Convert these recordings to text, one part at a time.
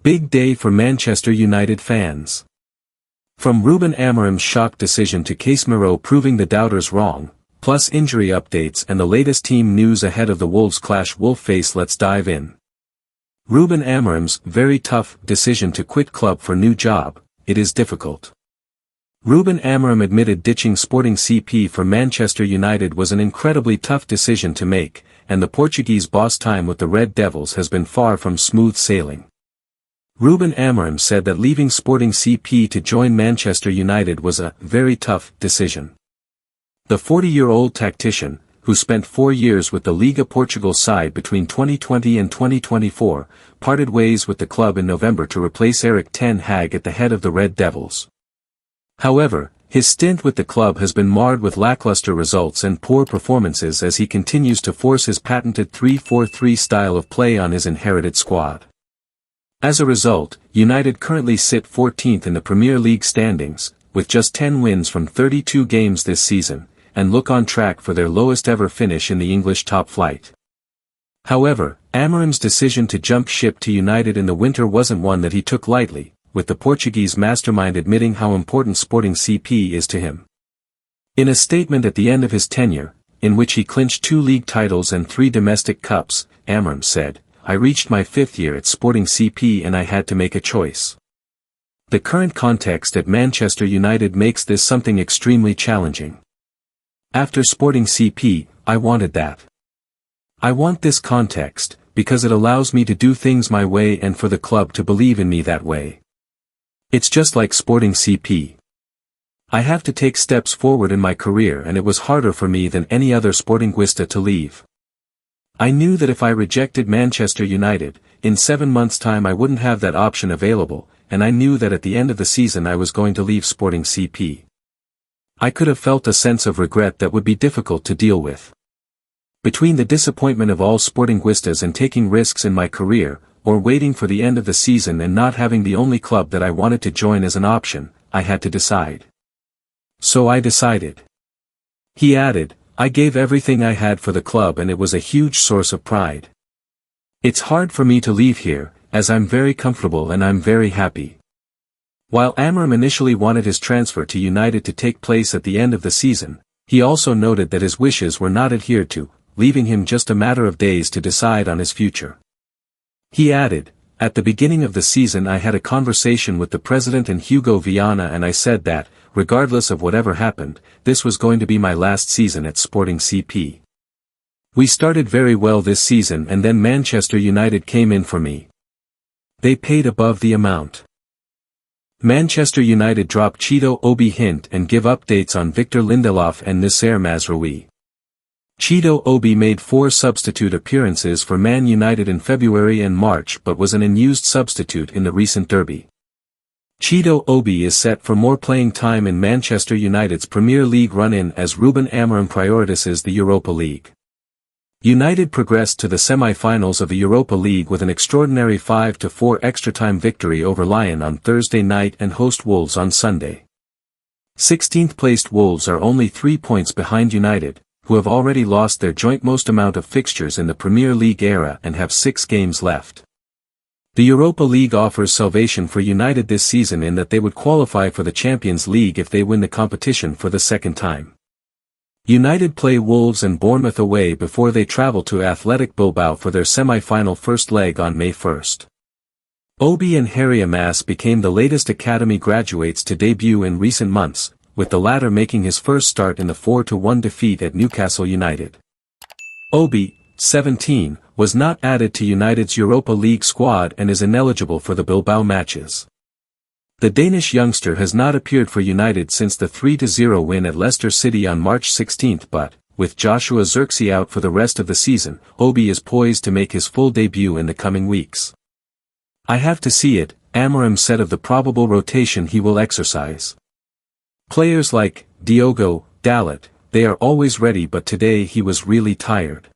Big day for Manchester United fans. From Ruben Amorim's shock decision to Casemiro proving the doubters wrong, plus injury updates and the latest team news ahead of the Wolves clash Wolf-face, let's dive in. Ruben Amorim's very tough decision to quit club for new job. It is difficult. Ruben Amorim admitted ditching Sporting CP for Manchester United was an incredibly tough decision to make, and the Portuguese boss' time with the Red Devils has been far from smooth sailing. Ruben Amorim said that leaving Sporting CP to join Manchester United was a very tough decision. The 40-year-old tactician, who spent 4 years with the Liga Portugal side between 2020 and 2024, parted ways with the club in November to replace Erik ten Hag at the head of the Red Devils. However, his stint with the club has been marred with lackluster results and poor performances as he continues to force his patented 3-4-3 style of play on his inherited squad. As a result, United currently sit 14th in the Premier League standings, with just 10 wins from 32 games this season, and look on track for their lowest ever finish in the English top flight. However, Amorim's decision to jump ship to United in the winter wasn't one that he took lightly, with the Portuguese mastermind admitting how important Sporting CP is to him. In a statement at the end of his tenure, in which he clinched 2 league titles and 3 domestic cups, Amorim said, "I reached my 5th year at Sporting CP and I had to make a choice. The current context at Manchester United makes this something extremely challenging. After Sporting CP, I wanted that. I want this context, because it allows me to do things my way and for the club to believe in me that way. It's just like Sporting CP. I have to take steps forward in my career and it was harder for me than any other Sportinguista to leave. I knew that if I rejected Manchester United, in 7 months' time I wouldn't have that option available, and I knew that at the end of the season I was going to leave Sporting CP. I could have felt a sense of regret that would be difficult to deal with. Between the disappointment of all Sportinguistas and taking risks in my career, or waiting for the end of the season and not having the only club that I wanted to join as an option, I had to decide. So I decided." He added, "I gave everything I had for the club and it was a huge source of pride. It's hard for me to leave here, as I'm very comfortable and I'm very happy." While Amorim initially wanted his transfer to United to take place at the end of the season, he also noted that his wishes were not adhered to, leaving him just a matter of days to decide on his future. He added, "At the beginning of the season I had a conversation with the president and Hugo Viana and I said that, regardless of whatever happened, this was going to be my last season at Sporting CP. We started very well this season and then Manchester United came in for me. They paid above the amount." Manchester United drop Chido Obi hint and give updates on Victor Lindelof and Nasser Mazraoui. Chido Obi made 4 substitute appearances for Man United in February and March but was an unused substitute in the recent derby. Chido Obi is set for more playing time in Manchester United's Premier League run-in as Ruben Amorim prioritizes the Europa League. United progressed to the semi-finals of the Europa League with an extraordinary 5-4 extra-time victory over Lyon on Thursday night and host Wolves on Sunday. 16th-placed Wolves are only 3 points behind United, who have already lost their joint most amount of fixtures in the Premier League era and have 6 games left. The Europa League offers salvation for United this season in that they would qualify for the Champions League if they win the competition for the second time. United play Wolves and Bournemouth away before they travel to Athletic Bilbao for their semi-final first leg on May 1. Obi and Harry Amas became the latest academy graduates to debut in recent months, with the latter making his first start in the 4-1 defeat at Newcastle United. Obi, 17, was not added to United's Europa League squad and is ineligible for the Bilbao matches. The Danish youngster has not appeared for United since the 3-0 win at Leicester City on March 16 but, with Joshua Zirkzee out for the rest of the season, Obi is poised to make his full debut in the coming weeks. "I have to see it," Amorim said of the probable rotation he will exercise. "Players like Diogo Dalot, they are always ready but today he was really tired.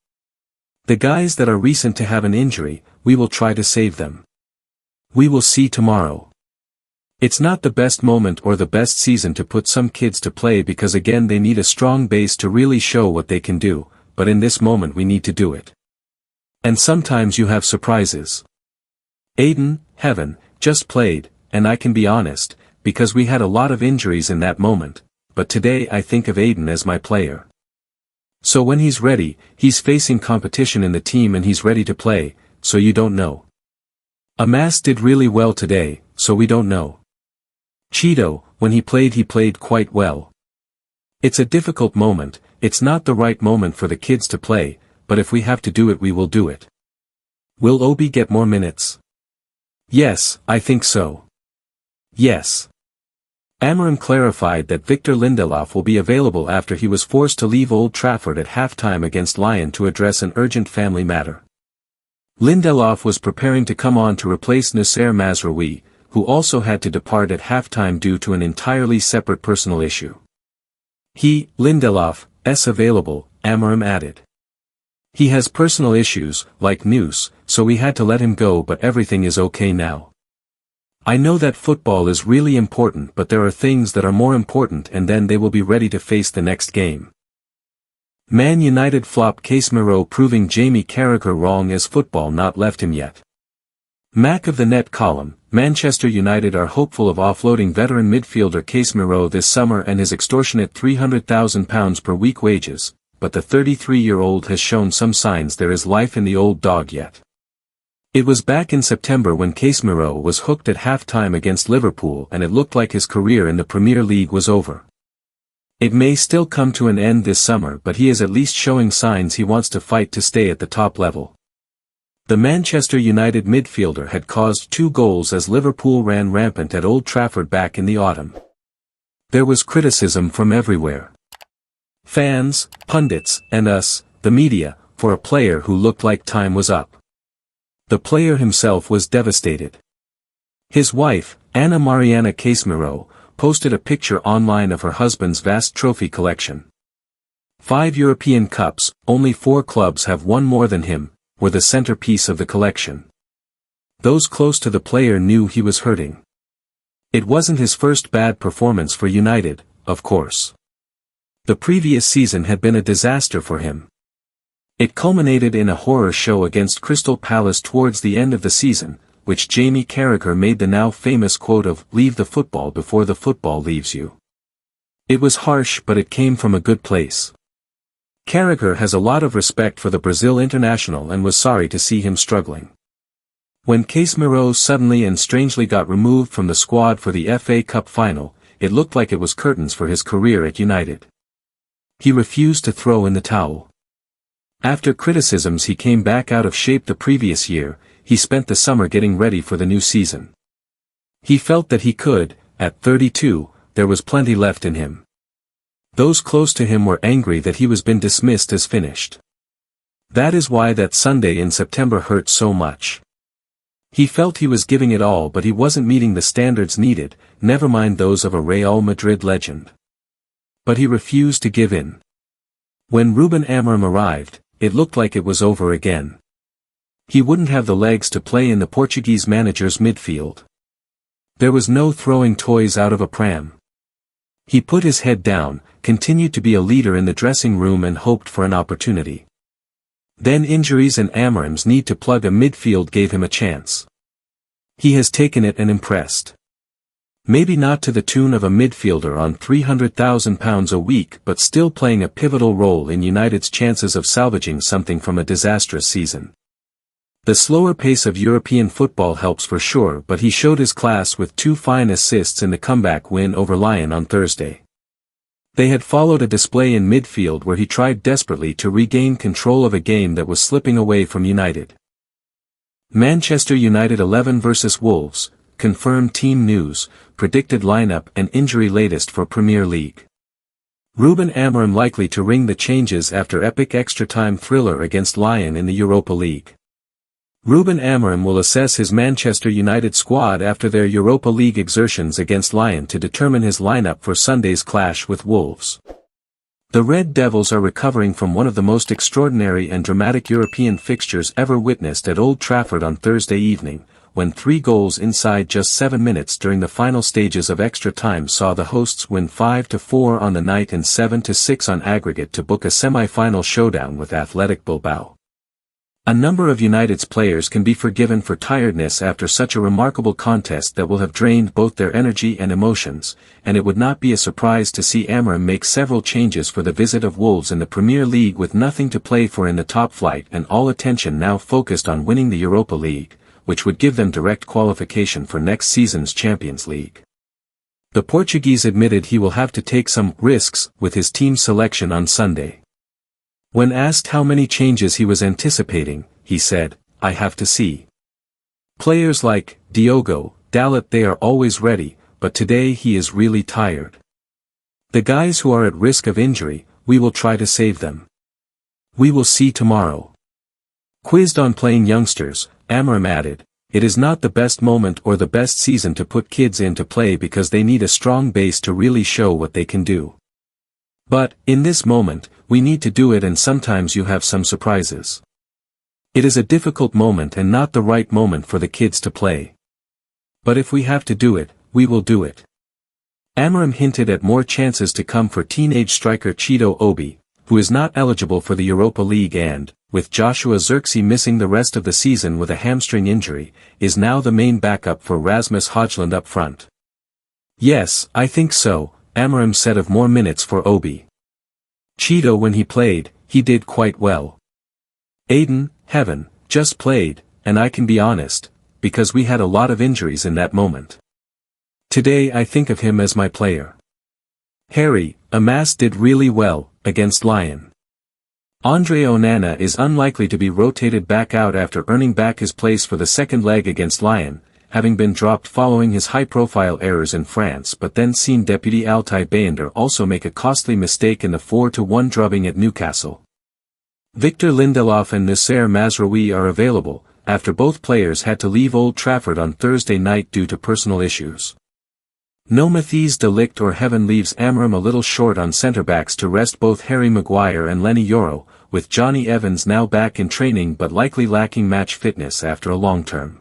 The guys that are recent to have an injury, we will try to save them. We will see tomorrow. It's not the best moment or the best season to put some kids to play because again they need a strong base to really show what they can do, but in this moment we need to do it. And sometimes you have surprises. Aiden, heaven, just played, and I can be honest, because we had a lot of injuries in that moment, but today I think of Aiden as my player. So when he's ready, he's facing competition in the team and he's ready to play, so you don't know. Amas did really well today, so we don't know. Cheeto, when he played quite well. It's a difficult moment, it's not the right moment for the kids to play, but if we have to do it we will do it. Will Obi get more minutes? Yes, I think so. Yes. Amorim clarified that Victor Lindelof will be available after he was forced to leave Old Trafford at halftime against Lyon to address an urgent family matter. Lindelof was preparing to come on to replace Noussair Mazraoui, who also had to depart at halftime due to an entirely separate personal issue. Lindelof, is available, Amorim added. He has personal issues, like Nous, so we had to let him go, but everything is okay now. I know that football is really important, but there are things that are more important, and then they will be ready to face the next game. Man United flop Casemiro proving Jamie Carragher wrong as football not left him yet. Mac of the Net column, Manchester United are hopeful of offloading veteran midfielder Casemiro this summer and his extortionate £300,000 per week wages, but the 33-year-old has shown some signs there is life in the old dog yet. It was back in September when Casemiro was hooked at half-time against Liverpool and it looked like his career in the Premier League was over. It may still come to an end this summer, but he is at least showing signs he wants to fight to stay at the top level. The Manchester United midfielder had caused 2 goals as Liverpool ran rampant at Old Trafford back in the autumn. There was criticism from everywhere. Fans, pundits, and us, the media, for a player who looked like time was up. The player himself was devastated. His wife, Anna Mariana Casemiro, posted a picture online of her husband's vast trophy collection. 5 European Cups, only 4 clubs have won more than him, were the centerpiece of the collection. Those close to the player knew he was hurting. It wasn't his first bad performance for United, of course. The previous season had been a disaster for him. It culminated in a horror show against Crystal Palace towards the end of the season, which Jamie Carragher made the now famous quote of, "Leave the football before the football leaves you." It was harsh, but it came from a good place. Carragher has a lot of respect for the Brazil international and was sorry to see him struggling. When Casemiro suddenly and strangely got removed from the squad for the FA Cup final, it looked like it was curtains for his career at United. He refused to throw in the towel. After criticisms he came back out of shape the previous year, he spent the summer getting ready for the new season. He felt that he could, at 32, there was plenty left in him. Those close to him were angry that he was been dismissed as finished. That is why that Sunday in September hurt so much. He felt he was giving it all, but he wasn't meeting the standards needed, never mind those of a Real Madrid legend. But he refused to give in. When Ruben Amorim arrived, it looked like it was over again. He wouldn't have the legs to play in the Portuguese manager's midfield. There was no throwing toys out of a pram. He put his head down, continued to be a leader in the dressing room and hoped for an opportunity. Then injuries and Amorim's need to plug a midfield gave him a chance. He has taken it and impressed. Maybe not to the tune of a midfielder on £300,000 a week, but still playing a pivotal role in United's chances of salvaging something from a disastrous season. The slower pace of European football helps for sure, but he showed his class with 2 fine assists in the comeback win over Lyon on Thursday. They had followed a display in midfield where he tried desperately to regain control of a game that was slipping away from United. Manchester United 11 vs Wolves, confirmed team news, predicted lineup and injury latest for Premier League. Ruben Amorim likely to ring the changes after epic extra-time thriller against Lyon in the Europa League. Ruben Amorim will assess his Manchester United squad after their Europa League exertions against Lyon to determine his lineup for Sunday's clash with Wolves. The Red Devils are recovering from one of the most extraordinary and dramatic European fixtures ever witnessed at Old Trafford on Thursday evening, when 3 goals inside just 7 minutes during the final stages of extra time saw the hosts win 5-4 on the night and 7-6 on aggregate to book a semi-final showdown with Athletic Bilbao. A number of United's players can be forgiven for tiredness after such a remarkable contest that will have drained both their energy and emotions, and it would not be a surprise to see Amorim make several changes for the visit of Wolves in the Premier League with nothing to play for in the top flight and all attention now focused on winning the Europa League, which would give them direct qualification for next season's Champions League. The Portuguese admitted he will have to take some risks with his team selection on Sunday. When asked how many changes he was anticipating, he said, "I have to see. Players like Diogo Dalot, they are always ready, but today he is really tired. The guys who are at risk of injury, we will try to save them. We will see tomorrow." Quizzed on playing youngsters, Amorim added, "It is not the best moment or the best season to put kids in to play because they need a strong base to really show what they can do. But, in this moment, we need to do it, and sometimes you have some surprises. It is a difficult moment and not the right moment for the kids to play. But if we have to do it, we will do it." Amorim hinted at more chances to come for teenage striker Cheeto Obi, who is not eligible for the Europa League and, with Joshua Zirkzee missing the rest of the season with a hamstring injury, is now the main backup for Rasmus Højlund up front. "Yes, I think so," Amorim said of more minutes for Obi. "Cheeto, when he played, he did quite well. Aiden, Heaven, just played, and I can be honest, because we had a lot of injuries in that moment. Today I think of him as my player. Harry, Amas did really well, against Lyon. Andre Onana is unlikely to be rotated back out after earning back his place for the second leg against Lyon, having been dropped following his high-profile errors in France, but then seen Deputy Altay Bayender also make a costly mistake in the 4-1 drubbing at Newcastle. Victor Lindelof and Nasser Mazraoui are available, after both players had to leave Old Trafford on Thursday night due to personal issues. No Matthijs de Ligt or Heaven leaves Amorim a little short on centre-backs to rest both Harry Maguire and Lenny Yoro, with Johnny Evans now back in training but likely lacking match fitness after a long term.